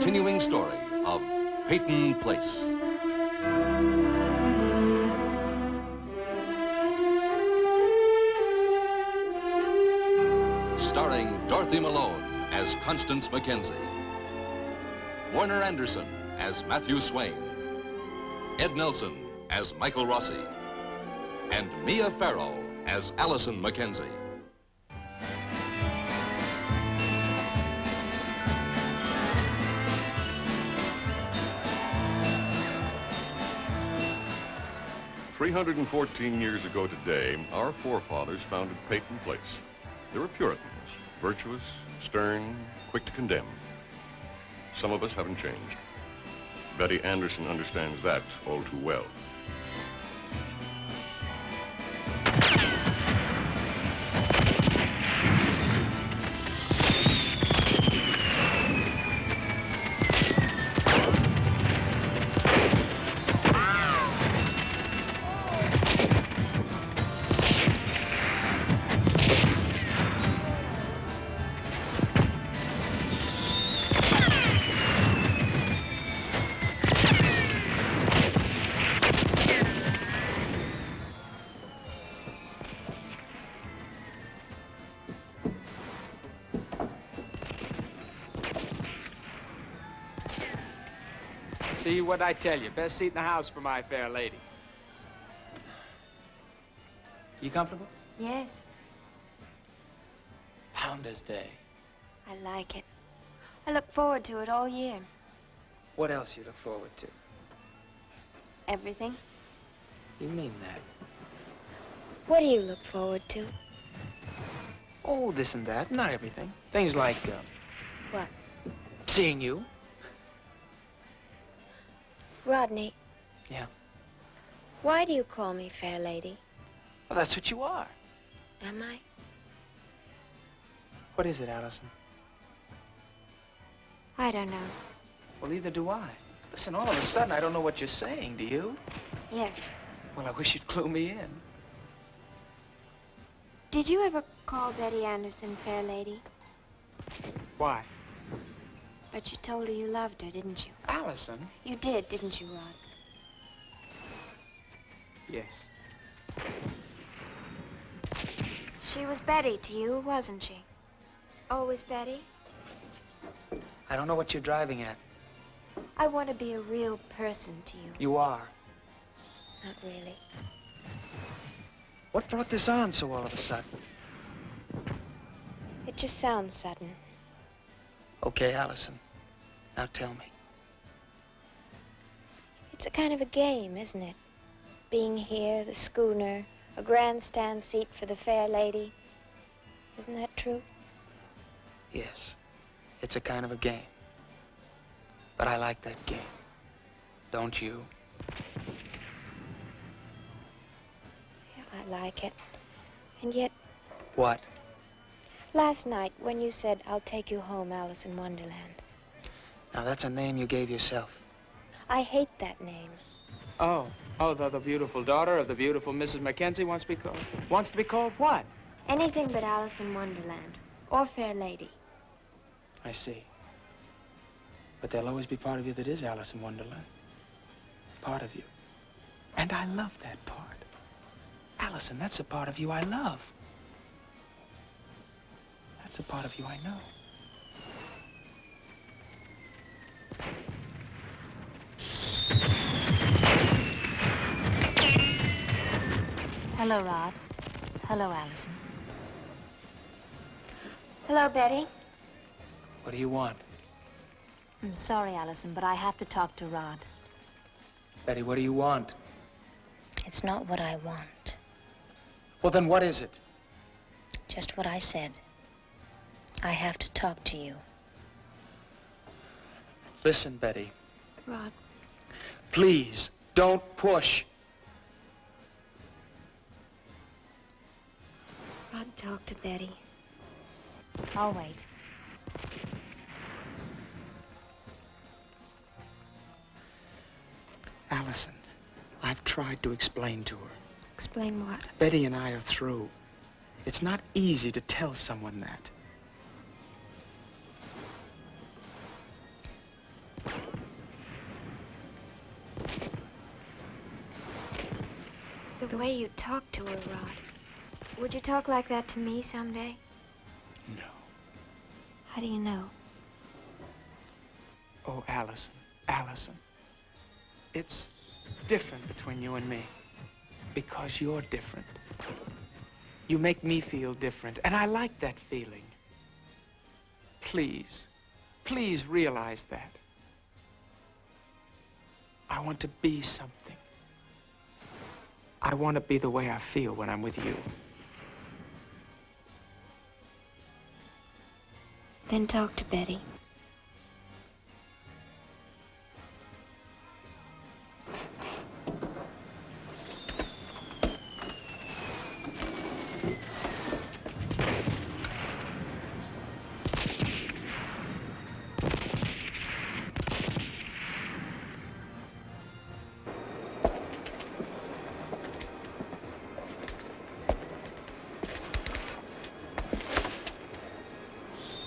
continuing story of Peyton Place. Starring Dorothy Malone as Constance Mackenzie, Warner Anderson as Matthew Swain, Ed Nelson as Michael Rossi, and Mia Farrow as Allison Mackenzie. "314 years ago today, our forefathers founded Peyton Place. They were Puritans, virtuous, stern, quick to condemn. Some of us haven't changed. Betty Anderson understands that all too well. See what I tell you. Best seat in the house for my fair lady. You comfortable? Yes, Pounders Day. I like it. I look forward to it all year. What else you look forward to? Everything. You mean that? What do you look forward to? Oh, this and that. Not everything. Things like, What? seeing you. Rodney. Yeah. Why do you call me fair lady? Well, that's what you are. Am I? What is it, Allison? I don't know. Well, neither do I. Listen, all of a sudden, I don't know what you're saying, do you? Yes. Well, I wish you'd clue me in. Did you ever call Betty Anderson fair lady? Why? But you told her you loved her, didn't you? Allison? You did, didn't you, Rod? Yes. She was Betty to you, wasn't she? Always Betty? I don't know what you're driving at. I want to be a real person to you. You are. Not really. What brought this on so all of a sudden? It just sounds sudden. Okay, Allison. Now tell me. It's a kind of a game, isn't it? Being here, the schooner, a grandstand seat for the fair lady. Isn't that true? Yes. It's a kind of a game. But I like that game. Don't you? Yeah, I like it. And yet, What? last night when you said, I'll take you home, Alice in Wonderland, Now, that's a name you gave yourself. I hate that name. Oh, the beautiful daughter of the beautiful Mrs. Mackenzie wants to be called? Wants to be called what? Anything but Alice in Wonderland. Or fair lady. I see. But there'll always be part of you that is Alice in Wonderland. Part of you. And I love that part. Allison, that's a part of you I love. That's a part of you I know. Hello, Rod. Hello, Allison. Hello, Betty. What do you want? I'm sorry, Allison, but I have to talk to Rod. Betty, what do you want? It's not what I want. Well, then what is it? Just what I said. I have to talk to you. Listen, Betty. Rod. Please, don't push. Rod, talk to Betty. I'll wait. Allison, I've tried to explain to her. Explain what? Betty and I are through. It's not easy to tell someone that. The way you talk to her, Rod. Would you talk like that to me someday? No. How do you know? Oh, Allison, Allison. It's different between you and me. Because you're different. You make me feel different, and I like that feeling. Please, please realize that. I want to be something. I want to be the way I feel when I'm with you. Then talk to Betty.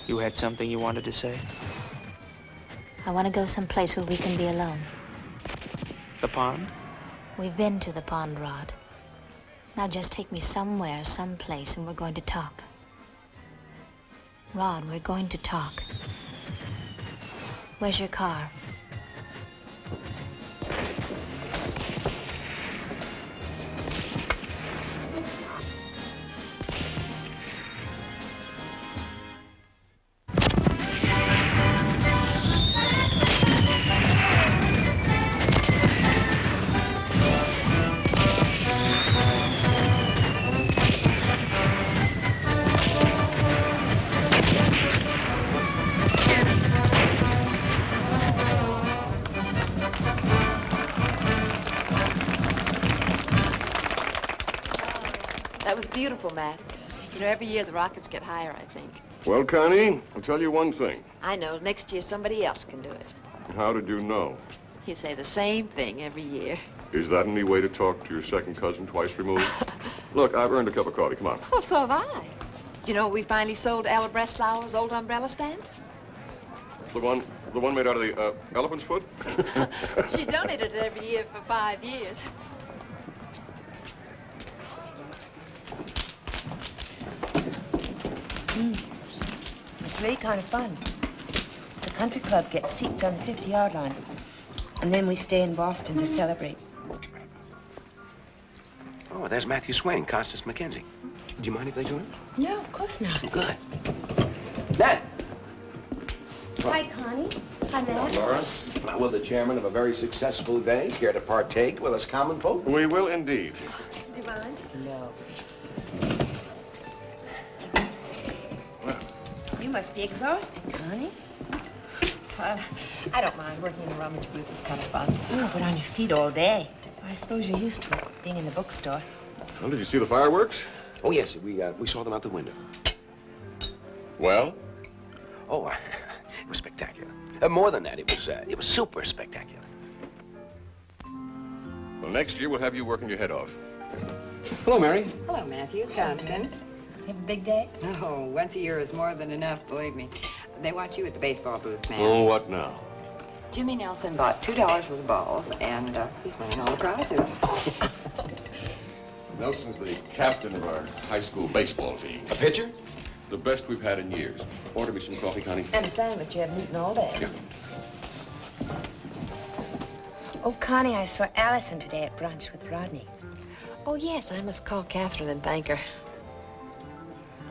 You had something you wanted to say? I want to go someplace where we can be alone. The pond? We've been to the pond, Rod. Now just take me somewhere, someplace, and we're going to talk. Rod, we're going to talk. Where's your car? That was beautiful, Matt. You know, every year the rockets get higher, I think. Well, Connie, I'll tell you one thing. I know. Next year somebody else can do it. How did you know? You say the same thing every year. Is that any way to talk to your second cousin twice removed? Look, I've earned a cup of coffee. Come on. Well, so have I. Do you know we finally sold Ella Breslauer's old umbrella stand? The one made out of the elephant's foot? She's donated it every year for 5 years. It's really kind of fun. The country club gets seats on the 50-yard line. And then we stay in Boston to celebrate. Oh, there's Matthew Swain, Constance Mackenzie. Do you mind if they join us? No, of course not. Good. Matt! Hi, Connie. Hi, Matt. Laura. Will the chairman of a very successful day care to partake with us common folk? We will indeed. Do you mind? No. You must be exhausted, Connie. I don't mind. Working in the rummage booth is kind of fun. Oh, but on your feet all day. I suppose you're used to it, being in the bookstore. Well, did you see the fireworks? Oh, yes, we saw them out the window. Well? Oh, it was spectacular. More than that, it was super spectacular. Well, next year we'll have you working your head off. Hello, Mary. Hello, Matthew. Constance. You have a big day? Oh, once a year is more than enough, believe me. They want you at the baseball booth, ma'am. Oh, what now? Jimmy Nelson bought $2 worth of balls, and he's winning all the prizes. Nelson's the captain of our high school baseball team. A pitcher? The best we've had in years. Order me some coffee, Connie. And a sandwich you haven't eaten all day. Yeah. Oh, Connie, I saw Allison today at brunch with Rodney. Oh, yes, I must call Catherine and thank her.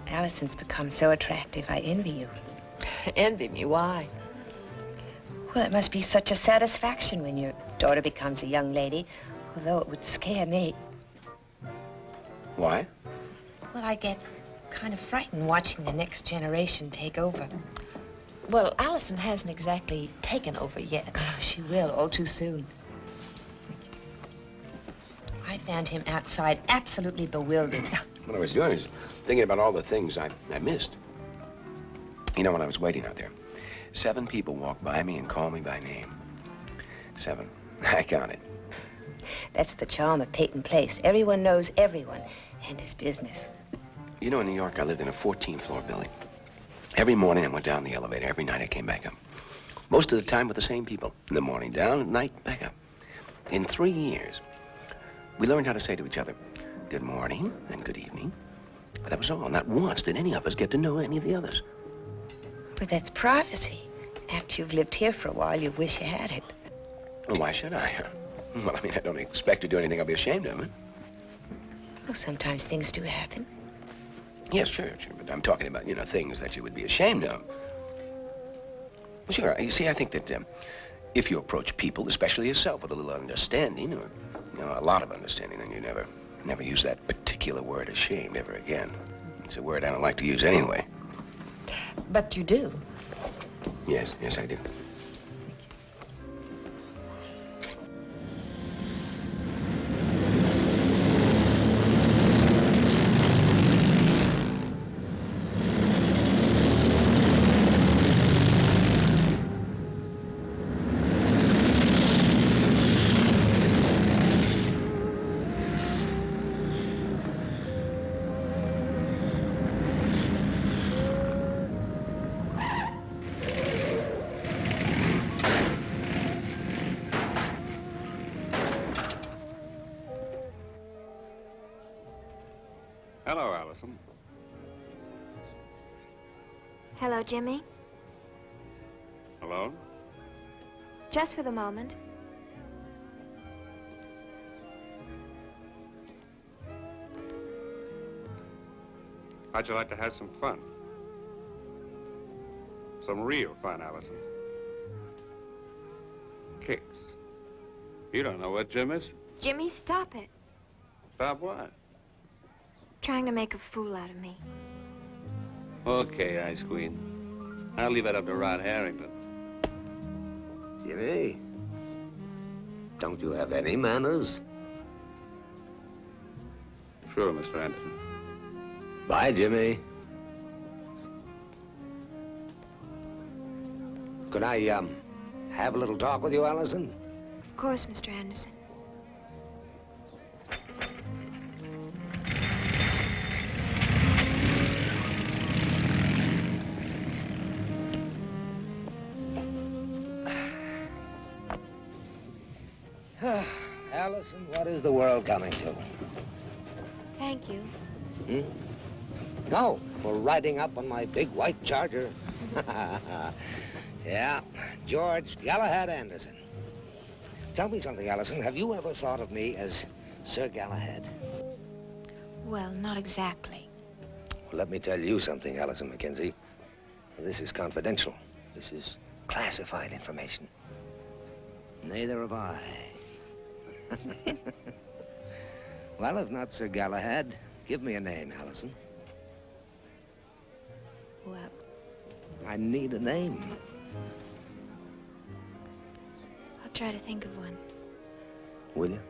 Allison's become so attractive, I envy you. Envy me, why? Well, it must be such a satisfaction when your daughter becomes a young lady, although it would scare me. Why? Well, I get kind of frightened watching the next generation take over. Well, Allison hasn't exactly taken over yet. Oh, she will, all too soon. I found him outside absolutely bewildered. What I was doing is thinking about all the things I missed. You know, when I was waiting out there, 7 people walked by me and called me by name. 7. I counted. That's the charm of Peyton Place. Everyone knows everyone and his business. You know, in New York, I lived in a 14-floor building. Every morning, I went down the elevator. Every night, I came back up. Most of the time with the same people. In the morning, down, at night, back up. In 3 years, we learned how to say to each other, good morning and good evening. But that was all. Not once did any of us get to know any of the others. But that's privacy. After you've lived here for a while, you wish you had it. Well, why should I? Well, I mean, I don't expect to do anything I'll be ashamed of, huh? Well, sometimes things do happen. Yes, sure. But I'm talking about, things that you would be ashamed of. Well, sure. You see, I think that if you approach people, especially yourself, with a little understanding, or, a lot of understanding, then you never use that particular word, ashamed, ever again. It's a word I don't like to use anyway. But you do. Yes, I do. Hello, Allison. Hello, Jimmy. Alone? Just for the moment. How'd you like to have some fun? Some real fun, Allison. Kicks. You don't know what gym is? Jimmy, stop it. Stop what? Trying to make a fool out of me. Okay, Ice Queen. I'll leave that up to Rod Harrington. Jimmy, don't you have any manners? Sure, Mr. Anderson. Bye, Jimmy. Could I, have a little talk with you, Allison? Of course, Mr. Anderson. Allison, what is the world coming to? Thank you. No, for riding up on my big white charger. Yeah, George Galahad Anderson. Tell me something, Allison. Have you ever thought of me as Sir Galahad? Well, not exactly. Well, let me tell you something, Allison Mackenzie. This is confidential. This is classified information. Neither have I. Well, if not Sir Galahad, give me a name, Allison. Well, I need a name. I'll try to think of one. Will you?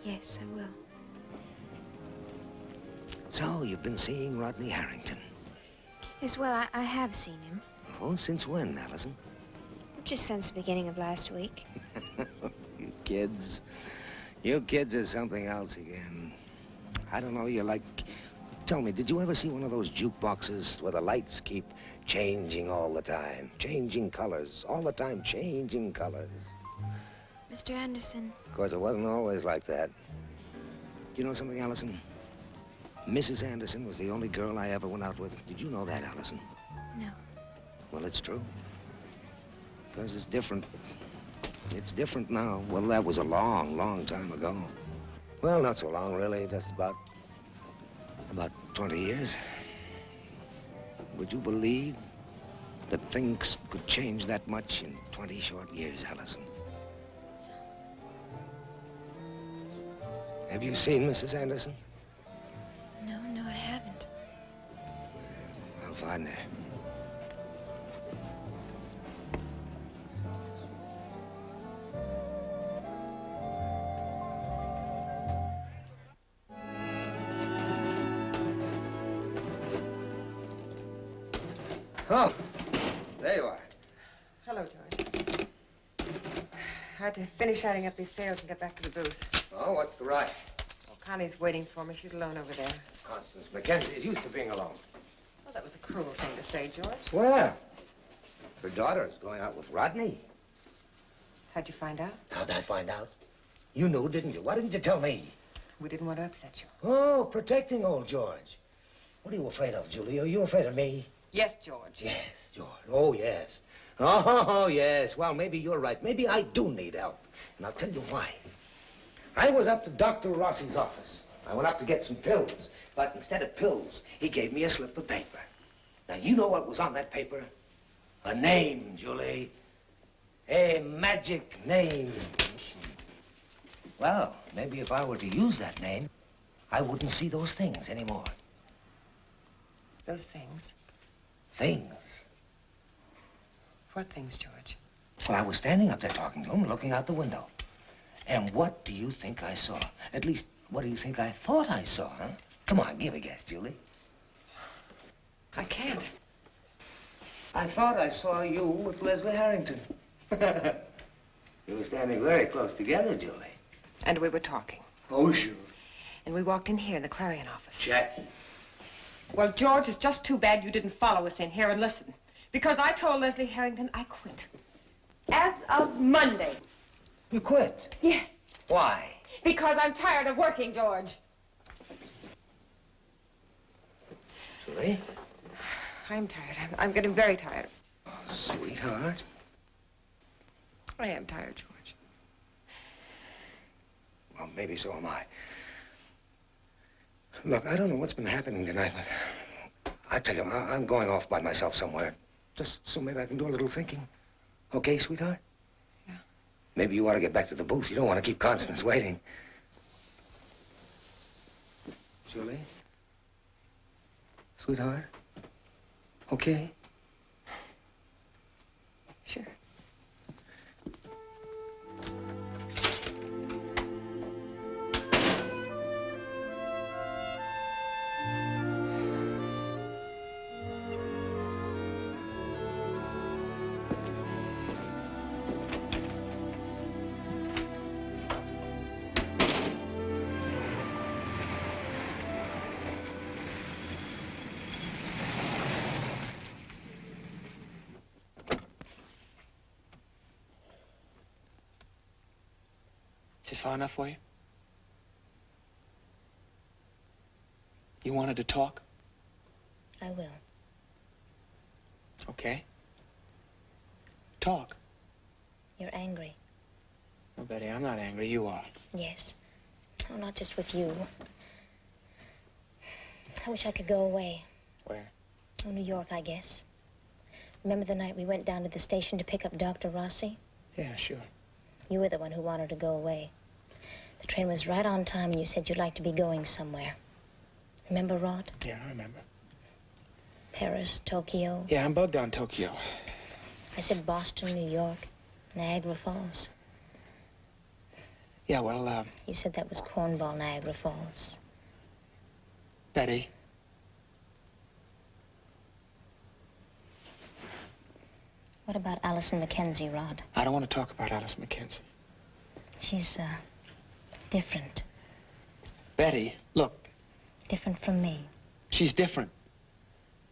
Yes, I will. So, you've been seeing Rodney Harrington. Yes, well, I have seen him. Oh, since when, Allison? Just since the beginning of last week. You kids. You kids are something else again. I don't know, you're like... Tell me, did you ever see one of those jukeboxes where the lights keep changing all the time? Changing colors, all the time changing colors. Mr. Anderson. Of course, it wasn't always like that. Do you know something, Allison? Mrs. Anderson was the only girl I ever went out with. Did you know that, Allison? No. Well, it's true. Because it's different. It's different now. Well, that was a long, long time ago. Well, not so long, really. Just about 20 years. Would you believe that things could change that much in 20 short years, Allison? Have you seen Mrs. Anderson? No, I haven't. I'll find her. Oh, there you are. Hello, George. I had to finish adding up these sales and get back to the booth. Oh, what's the rush? Well, Connie's waiting for me. She's alone over there. Constance Mackenzie is used to being alone. Well, that was a cruel thing to say, George. Well, her daughter's going out with Rodney. How'd you find out? How'd I find out? You knew, didn't you? Why didn't you tell me? We didn't want to upset you. Oh, protecting old George. What are you afraid of, Julie? Are you afraid of me? Yes, George. Yes, George. Oh, yes. Oh, yes. Well, maybe you're right. Maybe I do need help. And I'll tell you why. I was up to Dr. Rossi's office. I went up to get some pills. But instead of pills, he gave me a slip of paper. Now, you know what was on that paper? A name, Julie. A magic name. Well, maybe if I were to use that name, I wouldn't see those things anymore. Those things? Things? What things, George? Well, I was standing up there talking to him, looking out the window. And what do you think I saw? At least, what do you think I thought I saw, huh? Come on, give a guess, Julie. I can't. I thought I saw you with Leslie Harrington. You were standing very close together, Julie. And we were talking. Oh, sure. And we walked in here in the Clarion office. Check. Well, George, it's just too bad you didn't follow us in here and listen. Because I told Leslie Harrington I quit. As of Monday. You quit? Yes. Why? Because I'm tired of working, George. Julie? I'm tired. I'm getting very tired. Oh, sweetheart. I am tired, George. Well, maybe so am I. Look, I don't know what's been happening tonight, but I tell you, I'm going off by myself somewhere. Just so maybe I can do a little thinking. Okay, sweetheart? Yeah. Maybe you ought to get back to the booth. You don't want to keep Constance waiting. Julie? Sweetheart? Okay? Sure. Is this far enough for you? You wanted to talk? I will. Okay. Talk. You're angry. No, Betty, I'm not angry. You are. Yes. Oh, not just with you. I wish I could go away. Where? Oh, New York, I guess. Remember the night we went down to the station to pick up Dr. Rossi? Yeah, sure. You were the one who wanted to go away. The train was right on time, and you said you'd like to be going somewhere. Remember, Rod? Yeah, I remember. Paris, Tokyo. Yeah, I'm bugged on Tokyo. I said Boston, New York, Niagara Falls. Yeah, well, You said that was Cornwall, Niagara Falls. Betty. What about Allison Mackenzie, Rod? I don't want to talk about Alice Mackenzie. She's, different. Betty, look. Different from me. She's different.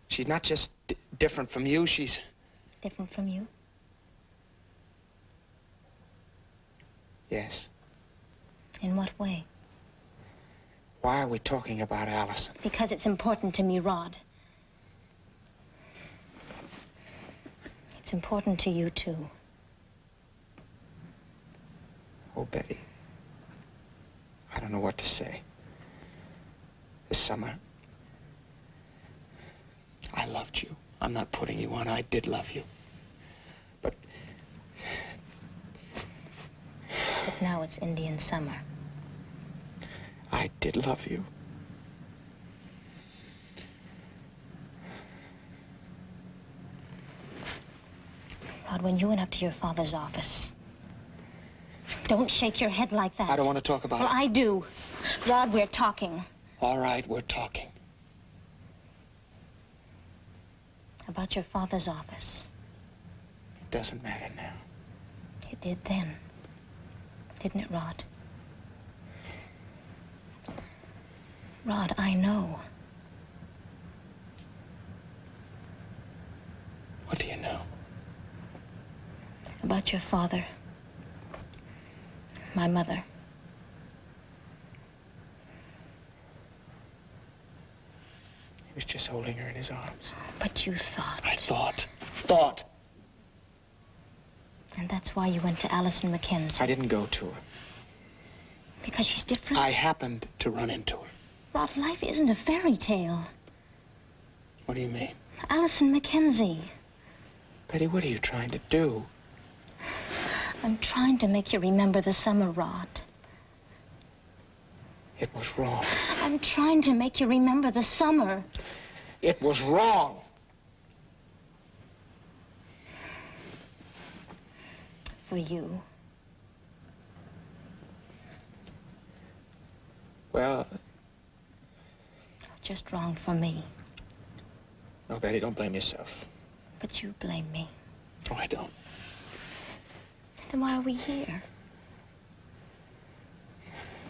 She's not just different from you, she's... Different from you? Yes. In what way? Why are we talking about Allison? Because it's important to me, Rod. It's important to you, too. Oh, Betty. I don't know what to say. This summer, I loved you. I'm not putting you on. I did love you. But now it's Indian summer. I did love you. Rod, when you went up to your father's office, don't shake your head like that. I don't want to talk about Well, it. I do. Rod, we're talking. All right, we're talking. About your father's office. It doesn't matter now. It did then. Didn't it, Rod? Rod, I know. What do you know? About your father. My mother. was just holding her in his arms. But you thought. I thought. And that's why you went to Allison Mackenzie. I didn't go to her. Because she's different? I happened to run into her. Rod, life isn't a fairy tale. What do you mean? Allison Mackenzie. Betty, what are you trying to do? I'm trying to make you remember the summer, Rod. It was wrong. I'm trying to make you remember the summer. It was wrong. For you. Well... Just wrong for me. No, Betty, don't blame yourself. But you blame me. Oh, I don't. Then why are we here?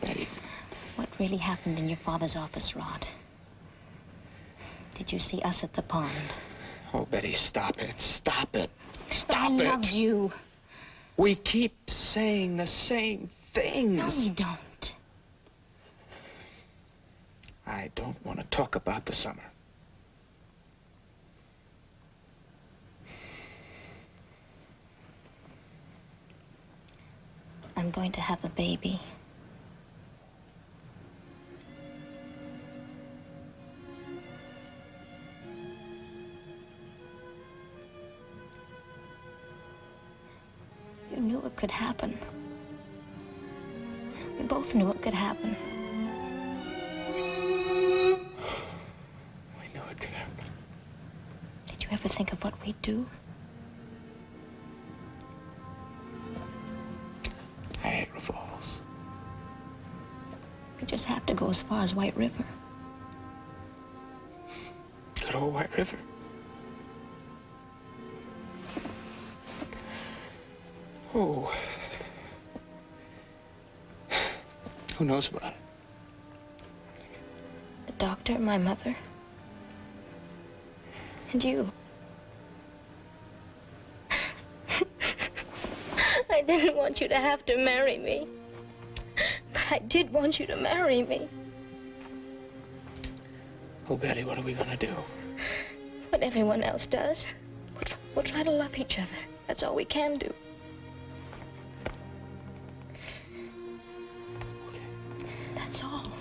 Betty. What really happened in your father's office, Rod? Did you see us at the pond? Oh, Betty, stop it. Stop it. Stop I it. loved you. We keep saying the same things. No, we don't. I don't want to talk about the summer. I'm going to have a baby. You knew it could happen. We both knew it could happen. We knew it could happen. Did you ever think of what we'd do? I hate revolts. We just have to go as far as White River. Good old White River. Oh. Who knows about it? The doctor, my mother, and you. I didn't want you to have to marry me, but I did want you to marry me. Oh, Betty, what are we gonna do? What everyone else does. We'll try to love each other. That's all we can do. That's all.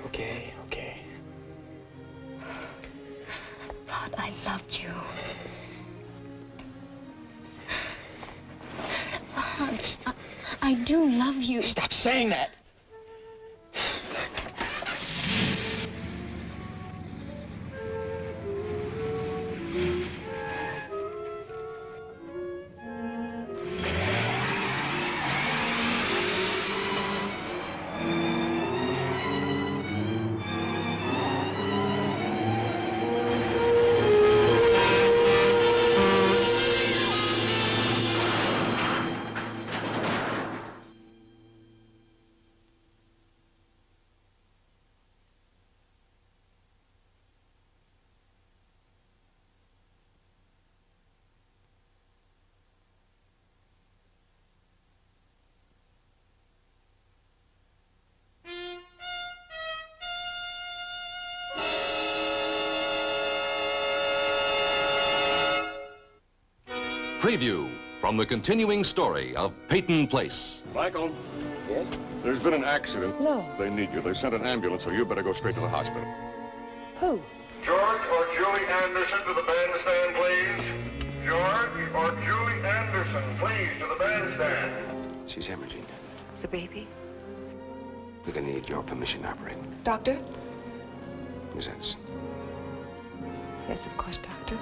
Okay. Rod, I loved you. Rod, I do love you. Stop saying that. Preview from the continuing story of Peyton Place. Michael. Yes? There's been an accident. No. They need you. They sent an ambulance, so you better go straight to the hospital. Who? George or Julie Anderson to the bandstand, please. George or Julie Anderson, please, to the bandstand. She's hemorrhaging. The baby? We're gonna need your permission to operate. Doctor? Miss Anderson. Yes, of course, Doctor.